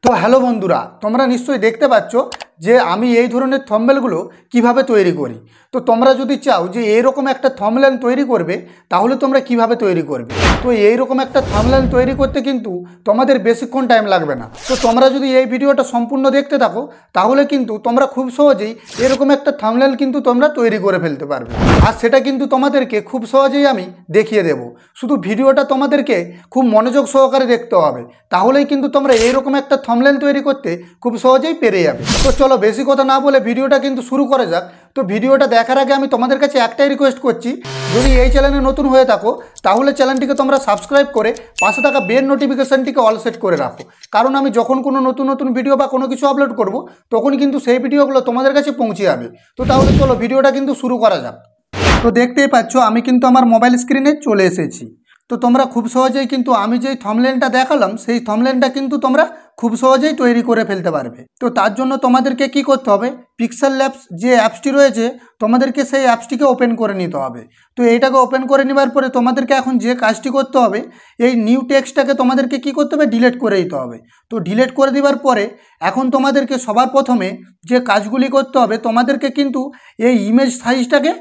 তো হ্যালো বন্ধুরা, তোমরা নিশ্চয়ই দেখতে পাচ্ছ যে আমি এই ধরনের থাম্বনেলগুলো কিভাবে তৈরি করি। তো তোমরা যদি চাও যে এইরকম একটা থাম্বনেল তৈরি করবে, তাহলে তোমরা কিভাবে তৈরি করবে। তো এইরকম একটা থাম্বনেল তৈরি করতে কিন্তু তোমাদের বেশিক্ষণ টাইম লাগবে না। তো তোমরা যদি এই ভিডিওটা সম্পূর্ণ দেখতে থাকো, তাহলে কিন্তু তোমরা খুব সহজেই এরকম একটা থাম্বনেল কিন্তু তোমরা তৈরি করে ফেলতে পারবে। আর সেটা কিন্তু তোমাদেরকে খুব সহজেই আমি দেখিয়ে দেব। শুধু ভিডিওটা তোমাদেরকে খুব মনোযোগ সহকারে দেখতে হবে, তাহলেই কিন্তু তোমরা এইরকম একটা থাম্বনেল তৈরি করতে খুব সহজেই পেরে যাবে। তো চলো বেশি কথা না বলে ভিডিওটা কিন্তু শুরু করা যাক। তো ভিডিওটা দেখার আগে আমি তোমাদের কাছে একটাই রিকোয়েস্ট করছি, যদি এই চ্যানেলে নতুন হয়ে থাকো তাহলে চ্যানেলটিকে তোমরা সাবস্ক্রাইব করে পাশে থাকা বেল নোটিফিকেশনটিকে অল সেট করে রাখো। কারণ আমি যখন কোনো নতুন ভিডিও বা কোনো কিছু আপলোড করব, তখন কিন্তু সেই ভিডিওগুলো তোমাদের কাছে পৌঁছে যাবে। তো তাহলে চলো ভিডিওটা কিন্তু শুরু করা যাক। তো দেখতেই পাচ্ছ আমি কিন্তু আমার মোবাইল স্ক্রিনে চলে এসেছি। তো তোমরা খুব সহজেই কিন্তু আমি যেই থাম্বনেলটা দেখালাম, সেই থাম্বনেলটা কিন্তু তোমরা খুব সহজেই তৈরি করে ফেলতে পারবে। তো তার জন্য তোমাদেরকে কি করতে হবে, পিক্সেল ল্যাবস যে অ্যাপসটি রয়েছে, তোমাদেরকে সেই অ্যাপসটিকে ওপেন করে নিতে হবে। তো এইটাকে ওপেন করে নেবার পরে তোমাদেরকে এখন যে কাজটি করতে হবে, এই নিউ টেক্সটটাকে তোমাদেরকে কি করতে হবে, ডিলিট করে দিতে হবে। তো ডিলিট করে দেওয়ার পরে এখন তোমাদেরকে সবার প্রথমে যে কাজগুলি করতে হবে, তোমাদেরকে কিন্তু এই ইমেজ সাইজটাকে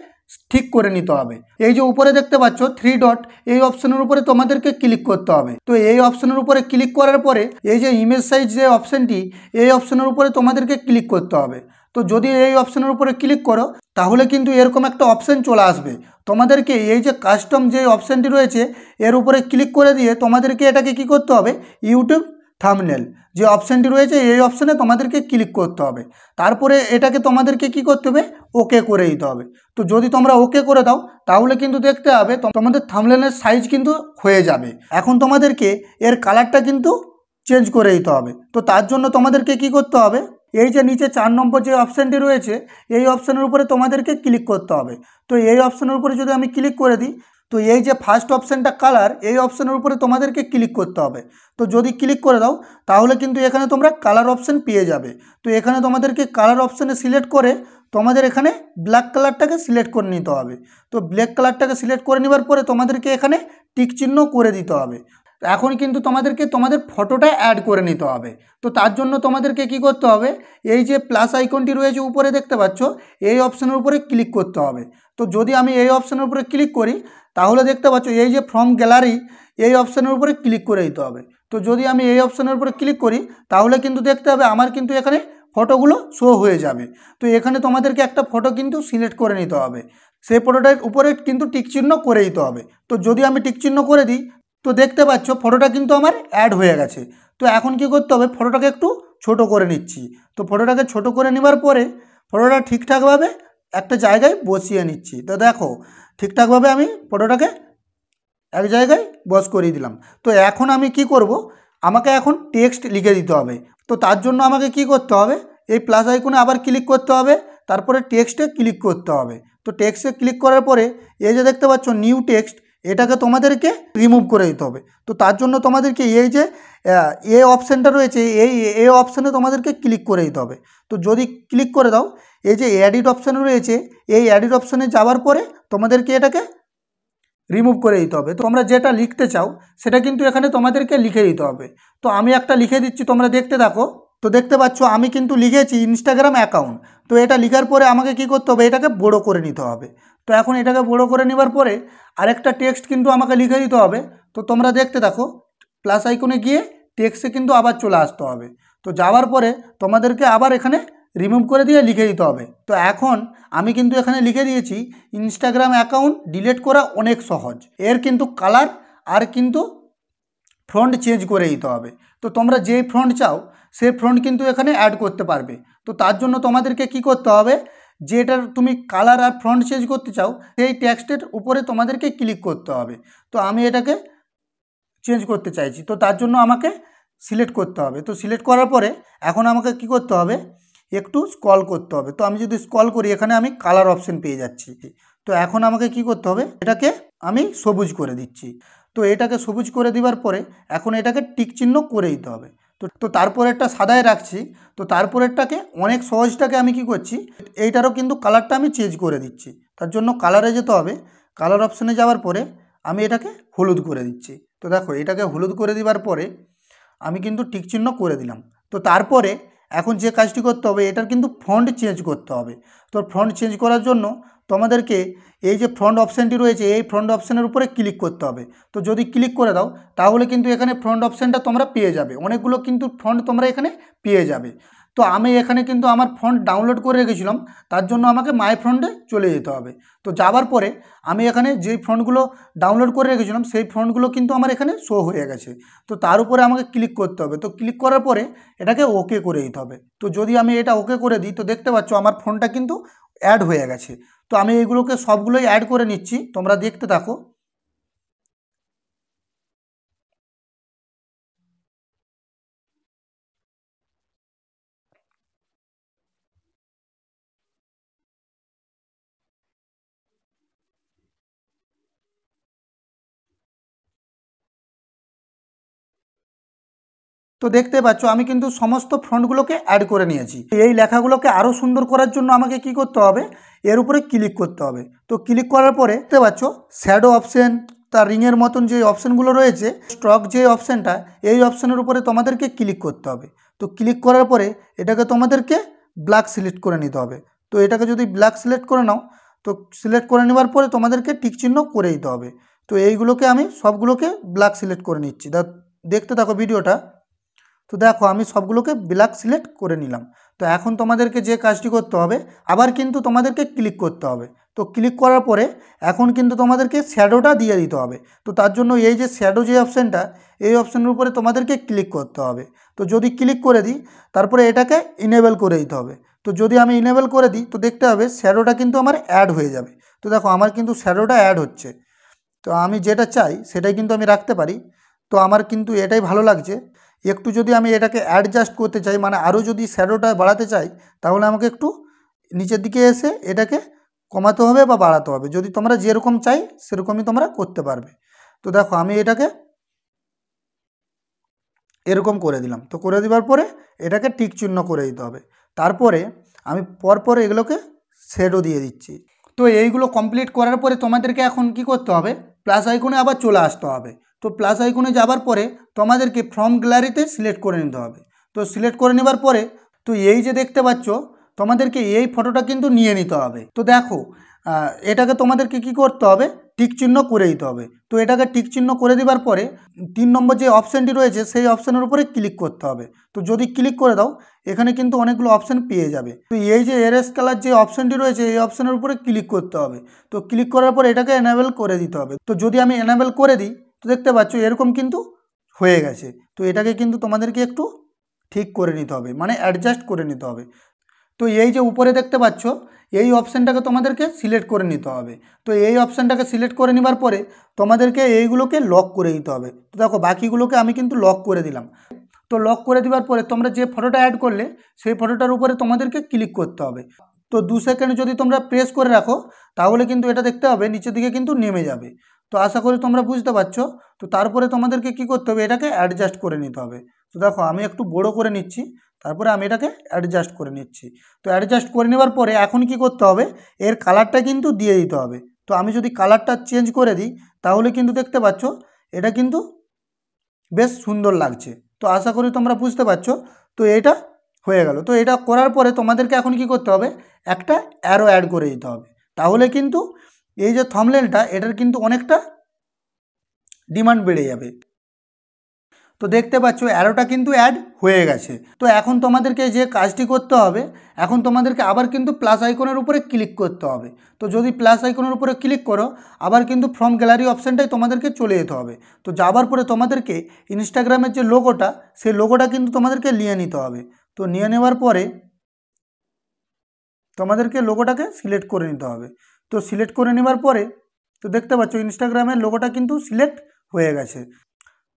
ঠিক করে নিতে হবে। এই যে উপরে দেখতে পাচ্ছ 3 ডট, এই অপশনের উপরে তোমাদেরকে ক্লিক করতে হবে। তো এই অপশনের উপরে ক্লিক করার পরে এই যে ইমেজ সাইজ যে অপশনটি, এই অপশনের উপরে তোমাদেরকে ক্লিক করতে হবে। তো যদি এই অপশনের উপরে ক্লিক করো, তাহলে কিন্তু এরকম একটা অপশন চলে আসবে। তোমাদেরকে এই যে কাস্টম যে অপশনটি রয়েছে, এর উপরে ক্লিক করে দিয়ে তোমাদেরকে এটাকে কি করতে হবে, ইউটিউব থাম্বনেল যে অপশানটি রয়েছে, এই অপশানে তোমাদেরকে ক্লিক করতে হবে। তারপরে এটাকে তোমাদেরকে কি করতে হবে, ওকে করে দিতে হবে। তো যদি তোমরা ওকে করে দাও, তাহলে কিন্তু দেখতে হবে তোমাদের থাম্বনেলের সাইজ কিন্তু হয়ে যাবে। এখন তোমাদেরকে এর কালারটা কিন্তু চেঞ্জ করে দিতে হবে। তো তার জন্য তোমাদেরকে কি করতে হবে, এই যে নিচে 4 নম্বর যে অপশানটি রয়েছে, এই অপশানের উপরে তোমাদেরকে ক্লিক করতে হবে। তো এই অপশানের উপরে যদি আমি ক্লিক করে দিই, তো এই যে ফার্স্ট অপশানটা কালার, এই অপশানের উপরে তোমাদেরকে ক্লিক করতে হবে। তো যদি ক্লিক করে দাও, তাহলে কিন্তু এখানে তোমরা কালার অপশান পেয়ে যাবে। তো এখানে তোমাদেরকে কালার অপশানে সিলেক্ট করে তোমাদের এখানে ব্ল্যাক কালারটাকে সিলেক্ট করে নিতে হবে। তো ব্ল্যাক কালারটাকে সিলেক্ট করে নেবার পরে তোমাদেরকে এখানে টিক চিহ্ন করে দিতে হবে। এখন কিন্তু তোমাদেরকে তোমাদের ফটোটা অ্যাড করে নিতে হবে। তো তার জন্য তোমাদেরকে কি করতে হবে, এই যে প্লাস আইকনটি রয়েছে উপরে দেখতে পাচ্ছ, এই অপশানের উপরে ক্লিক করতে হবে। তো যদি আমি এই অপশানের উপরে ক্লিক করি, তাহলে দেখতে পাচ্ছ এই যে ফ্রম গ্যালারি, এই অপশানের উপরে ক্লিক করে দিতে হবে। তো যদি আমি এই অপশানের উপরে ক্লিক করি, তাহলে কিন্তু দেখতে হবে আমার কিন্তু এখানে ফটোগুলো শো হয়ে যাবে। তো এখানে তোমাদেরকে একটা ফটো কিন্তু সিলেক্ট করে নিতে হবে, সেই ফটোটার উপরে কিন্তু টিক চিহ্ন করে দিতে হবে। তো যদি আমি টিক চিহ্ন করে দিই, তো দেখতে পাচ্ছ ফটোটা কিন্তু আমার অ্যাড হয়ে গেছে। তো এখন কি করতে হবে, ফটোটাকে একটু ছোট করে নিচ্ছি। তো ফটোটাকে ছোট করে নেবার পরে ফটোটা ঠিকঠাকভাবে একটা জায়গায় বসিয়ে নিচ্ছি। তো দেখো ঠিকঠাকভাবে আমি ফটোটাকে এক জায়গায় বস করিয়ে দিলাম। তো এখন আমি কি করব, আমাকে এখন টেক্সট লিখে দিতে হবে। তো তার জন্য আমাকে কি করতে হবে, এই প্লাস আইকনে আবার ক্লিক করতে হবে, তারপরে টেক্সটে ক্লিক করতে হবে। তো টেক্সটে ক্লিক করার পরে এই যে দেখতে পাচ্ছ নিউ টেক্সট, এটাকে তোমাদেরকে রিমুভ করে দিতে হবে। তো তার জন্য তোমাদেরকে এই যে এ অপশানটা রয়েছে, এই অপশানে তোমাদেরকে ক্লিক করে দিতে হবে। তো যদি ক্লিক করে দাও, এই যে এডিট অপশান রয়েছে, এই এডিট অপশানে যাওয়ার পরে তোমাদেরকে এটাকে রিমুভ করে দিতে হবে। তোমরা যেটা লিখতে চাও সেটা কিন্তু এখানে তোমাদেরকে লিখে দিতে হবে। তো আমি একটা লিখে দিচ্ছি, তোমরা দেখতে থাকো। তো দেখতে পাচ্ছ আমি কিন্তু লিখেছি ইনস্টাগ্রাম অ্যাকাউন্ট। তো এটা লেখার পরে আমাকে কি করতে হবে, এটাকে বড় করে নিতে হবে। তো এখন এটাকে বড় করে নেবার পরে আরেকটা টেক্সট কিন্তু আমাকে লিখে দিতে হবে। তো তোমরা দেখতে থাকো, প্লাস আইকনে গিয়ে টেক্সটে কিন্তু আবার চলে আসতে হবে। তো যাওয়ার পরে তোমাদেরকে আবার এখানে রিমুভ করে দিয়ে লিখে দিতে হবে। তো এখন আমি কিন্তু এখানে লিখে দিয়েছি ইনস্টাগ্রাম অ্যাকাউন্ট ডিলিট করা অনেক সহজ। এর কিন্তু কালার আর কিন্তু ফ্রন্ট চেঞ্জ করে দিতে হবে। তো তোমরা যেই ফ্রন্ট চাও সেই ফ্রন্ট কিন্তু এখানে অ্যাড করতে পারবে। তো তার জন্য তোমাদেরকে কি করতে হবে, যেটার তুমি কালার আর ফ্রন্ট চেঞ্জ করতে চাও, সেই টেক্সটের উপরে তোমাদেরকে ক্লিক করতে হবে। তো আমি এটাকে চেঞ্জ করতে চাইছি, তো তার জন্য আমাকে সিলেক্ট করতে হবে। তো সিলেক্ট করার পরে এখন আমাকে কি করতে হবে, একটু স্ক্রল করতে হবে। তো আমি যদি স্ক্রল করি, এখানে আমি কালার অপশন পেয়ে যাচ্ছি। তো এখন আমাকে কি করতে হবে, এটাকে আমি সবুজ করে দিচ্ছি। তো এটাকে সবুজ করে দেওয়ার পরে এখন এটাকে টিক চিহ্ন করে দিতে হবে। তো তারপরেরটা সাদায় রাখছি। তো তারপরেরটাকে অনেক সহজটাকে আমি কি করছি, এইটারও কিন্তু কালারটা আমি চেঞ্জ করে দিচ্ছি। তার জন্য কালারে যেতে হবে, কালার অপশানে যাওয়ার পরে আমি এটাকে হলুদ করে দিচ্ছি। তো দেখো এটাকে হলুদ করে দেওয়ার পরে আমি কিন্তু টিক চিহ্ন করে দিলাম। তো তারপরে এখন যে কাজটি করতে হবে, এটার কিন্তু ফন্ট চেঞ্জ করতে হবে। তো ফন্ট চেঞ্জ করার জন্য তোমাদেরকে এই যে ফ্রন্ট অপশানটি রয়েছে, এই ফ্রন্ট অপশানের উপরে ক্লিক করতে হবে। তো যদি ক্লিক করে দাও তাহলে কিন্তু এখানে ফ্রন্ট অপশানটা তোমরা পেয়ে যাবে, অনেকগুলো কিন্তু ফন্ট তোমরা এখানে পেয়ে যাবে। তো আমি এখানে কিন্তু আমার ফন্ট ডাউনলোড করে রেখেছিলাম, তার জন্য আমাকে মাই ফন্টে চলে যেতে হবে। তো যাবার পরে আমি এখানে যেই ফন্টগুলো ডাউনলোড করে রেখেছিলাম সেই ফন্টগুলো কিন্তু আমার এখানে শো হয়ে গেছে। তো তার উপরে আমাকে ক্লিক করতে হবে। তো ক্লিক করার পরে এটাকে ওকে করে দিতে হবে। তো যদি আমি এটা ওকে করে দিই তো দেখতে পাচ্ছ আমার ফোনটা কিন্তু অ্যাড হয়ে গেছে। তো আমি এইগুলোকে সবগুলোই অ্যাড করে নিচ্ছি, তোমরা দেখতে থাকো। তো দেখতে পাচ্ছ আমি কিন্তু সমস্ত ফন্টগুলোকে অ্যাড করে নিয়েছি। এই লেখাগুলোকে আরও সুন্দর করার জন্য আমাকে কি করতে হবে, এর উপরে ক্লিক করতে হবে। তো ক্লিক করার পরে দেখতে পাচ্ছ শ্যাডো অপশান, তার রিংয়ের মতন যে অপশানগুলো রয়েছে, স্ট্রক যে অপশানটা, এই অপশানের উপরে তোমাদেরকে ক্লিক করতে হবে। তো ক্লিক করার পরে এটাকে তোমাদেরকে ব্ল্যাক সিলেক্ট করে নিতে হবে। তো এটাকে যদি ব্ল্যাক সিলেক্ট করে নাও, তো সিলেক্ট করে নেওয়ার পরে তোমাদেরকে টিক চিহ্ন করে দিতে হবে। তো এইগুলোকে আমি সবগুলোকে ব্ল্যাক সিলেক্ট করে নিচ্ছি। দেখতে থাকো ভিডিওটা। তো দেখো আমি সবগুলোকে ব্ল্যাক সিলেক্ট করে নিলাম। তো এখন তোমাদেরকে যে কাজটি করতে হবে, আবার কিন্তু তোমাদেরকে ক্লিক করতে হবে। তো ক্লিক করার পরে এখন কিন্তু তোমাদেরকে শ্যাডোটা দিয়ে দিতে হবে। তো তার জন্য এই যে শ্যাডো যে অপশানটা, এই অপশানের উপরে তোমাদেরকে ক্লিক করতে হবে। তো যদি ক্লিক করে দিই তারপরে এটাকে ইনেবল করে দিতে হবে। তো যদি আমি ইনেবল করে দিই তো দেখতে হবে শ্যাডোটা কিন্তু আমার অ্যাড হয়ে যাবে। তো দেখো আমার কিন্তু শ্যাডোটা অ্যাড হচ্ছে। তো আমি যেটা চাই সেটাই কিন্তু আমি রাখতে পারি। তো আমার কিন্তু এটাই ভালো লাগছে। একটু যদি আমি এটাকে অ্যাডজাস্ট করতে চাই, মানে আরও যদি শ্যাডোটা বাড়াতে চাই, তাহলে আমাকে একটু নিচের দিকে এসে এটাকে কমাতে হবে বা বাড়াতে হবে। যদি তোমরা যেরকম চাই সেরকমই তোমরা করতে পারবে। তো দেখো আমি এটাকে এরকম করে দিলাম। তো করে দেওয়ার পরে এটাকে টিক চিহ্ন করে দিতে হবে। তারপরে আমি পরপর এগুলোকে শেডও দিয়ে দিচ্ছি। তো এইগুলো কমপ্লিট করার পরে তোমাদেরকে এখন কি করতে হবে, প্লাস আইকনে আবার চলে আসতে হবে। তো প্লাস আইকনে যাবার পরে তোমাদেরকে ফ্রম গ্যালারিতে সিলেক্ট করে নিতে হবে। তো সিলেক্ট করে নেবার পরে তো এই যে দেখতে পাচ্ছ তোমাদেরকে এই ফটোটা কিন্তু নিয়ে নিতে হবে। তো দেখো এটাকে তোমাদেরকে কি করতে হবে, টিক চিহ্ন করে দিতে হবে। তো এটাকে টিক চিহ্ন করে দেওয়ার পরে 3 নম্বর যে অপশানটি রয়েছে সেই অপশানের উপরে ক্লিক করতে হবে। তো যদি ক্লিক করে দাও এখানে কিন্তু অনেকগুলো অপশান পেয়ে যাবে। তো এই যে এরেস কালার যে অপশানটি রয়েছে এই অপশানের উপরে ক্লিক করতে হবে। তো ক্লিক করার পর এটাকে এনাবেল করে দিতে হবে। তো যদি আমি এনাবেল করে দিই তো দেখতে পাচ্ছ এরকম কিন্তু হয়ে গেছে। তো এটাকে কিন্তু তোমাদেরকে একটু ঠিক করে নিতে হবে, মানে অ্যাডজাস্ট করে নিতে হবে। তো এই যে উপরে দেখতে পাচ্ছ এই অপশানটাকে তোমাদেরকে সিলেক্ট করে নিতে হবে। তো এই অপশানটাকে সিলেক্ট করে নেবার পরে তোমাদেরকে এইগুলোকে লক করে দিতে হবে। তো দেখো বাকিগুলোকে আমি কিন্তু লক করে দিলাম। তো লক করে দেওয়ার পরে তোমরা যে ফটোটা অ্যাড করলে সেই ফটোটার উপরে তোমাদেরকে ক্লিক করতে হবে। তো 2 সেকেন্ড যদি তোমরা প্রেস করে রাখো তাহলে কিন্তু এটা দেখতে হবে নিচের দিকে কিন্তু নেমে যাবে। তো আশা করি তোমরা বুঝতে পারছো। তো তারপরে তোমাদেরকে কি করতে হবে, এটাকে অ্যাডজাস্ট করে নিতে হবে। তো দেখো আমি একটু বড় করে নিচ্ছি, তারপরে আমি এটাকে অ্যাডজাস্ট করে নিচ্ছি। তো অ্যাডজাস্ট করে নেবার পরে এখন কি করতে হবে, এর কালারটা কিন্তু দিয়ে দিতে হবে। তো আমি যদি কালারটা চেঞ্জ করে দিই তাহলে কিন্তু দেখতে পাচ্ছ এটা কিন্তু বেশ সুন্দর লাগছে। তো আশা করি তোমরা বুঝতে পারছো। তো এটা হয়ে গেল। তো এটা করার পরে তোমাদেরকে এখন কি করতে হবে, একটা অ্যারো অ্যাড করে দিতে হবে। তাহলে কিন্তু এই যে থাম্বনেলটা এটার কিন্তু অনেকটা ডিমান্ড বেড়ে যাবে। তো দেখতে পাচ্ছ অ্যারোটা কিন্তু অ্যাড হয়ে গেছে। তো এখন তোমাদেরকে যে কাজটি করতে হবে, এখন তোমাদেরকে আবার কিন্তু প্লাস আইকনের উপরে ক্লিক করতে হবে। তো যদি প্লাস আইকনের উপরে ক্লিক করো আবার কিন্তু ফ্রম গ্যালারি অপশানটাই তোমাদেরকে চলে যেতে হবে। তো যাবার পরে তোমাদেরকে ইনস্টাগ্রামের যে লোগোটা সেই লোগোটা কিন্তু তোমাদেরকে নিয়ে নিতে হবে। তো নিয়ে নেওয়ার পরে তোমাদেরকে লোগোটাকে সিলেক্ট করে নিতে হবে। তো সিলেক্ট করে নেওয়ার পরে তো দেখতে পাচ্ছ ইনস্টাগ্রামের লোগোটা কিন্তু সিলেক্ট হয়ে গেছে।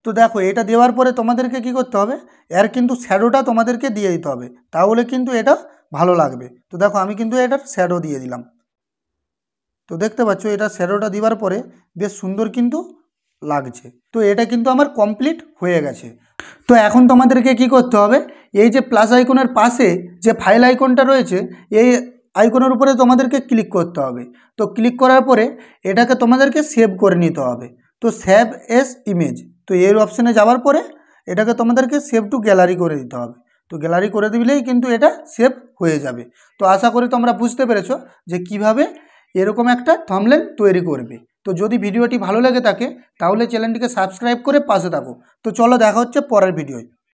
তো দেখো এটা দেওয়ার পরে তোমাদেরকে কি করতে হবে, এর কিন্তু শ্যাডোটা তোমাদেরকে দিয়ে দিতে হবে, তাহলে কিন্তু এটা ভালো লাগবে। তো দেখো আমি কিন্তু এটার শ্যাডো দিয়ে দিলাম। তো দেখতে পাচ্ছ এটা শ্যাডোটা দেওয়ার পরে বেশ সুন্দর কিন্তু লাগছে। তো এটা কিন্তু আমার কমপ্লিট হয়ে গেছে। তো এখন তোমাদেরকে কি করতে হবে, এই যে প্লাস আইকনের পাশে যে ফাইল আইকনটা রয়েছে এই আইকনের উপরে তোমাদেরকে ক্লিক করতে হবে। তো ক্লিক করার পরে এটাকে তোমাদেরকে সেভ করে নিতে হবে। তো সেভ এস ইমেজ, তো এর অপশানে যাওয়ার পরে এটাকে তোমাদেরকে সেভ টু গ্যালারি করে দিতে হবে। তো গ্যালারি করে দিলেই কিন্তু এটা সেভ হয়ে যাবে। তো আশা করি তোমরা বুঝতে পেরেছো যে কিভাবে এরকম একটা থাম্বনেল তৈরি করবে। তো যদি ভিডিওটি ভালো লেগে থাকে তাহলে চ্যানেলটিকে সাবস্ক্রাইব করে পাশে থাকো। তো চলো দেখা হচ্ছে পরের ভিডিওয়।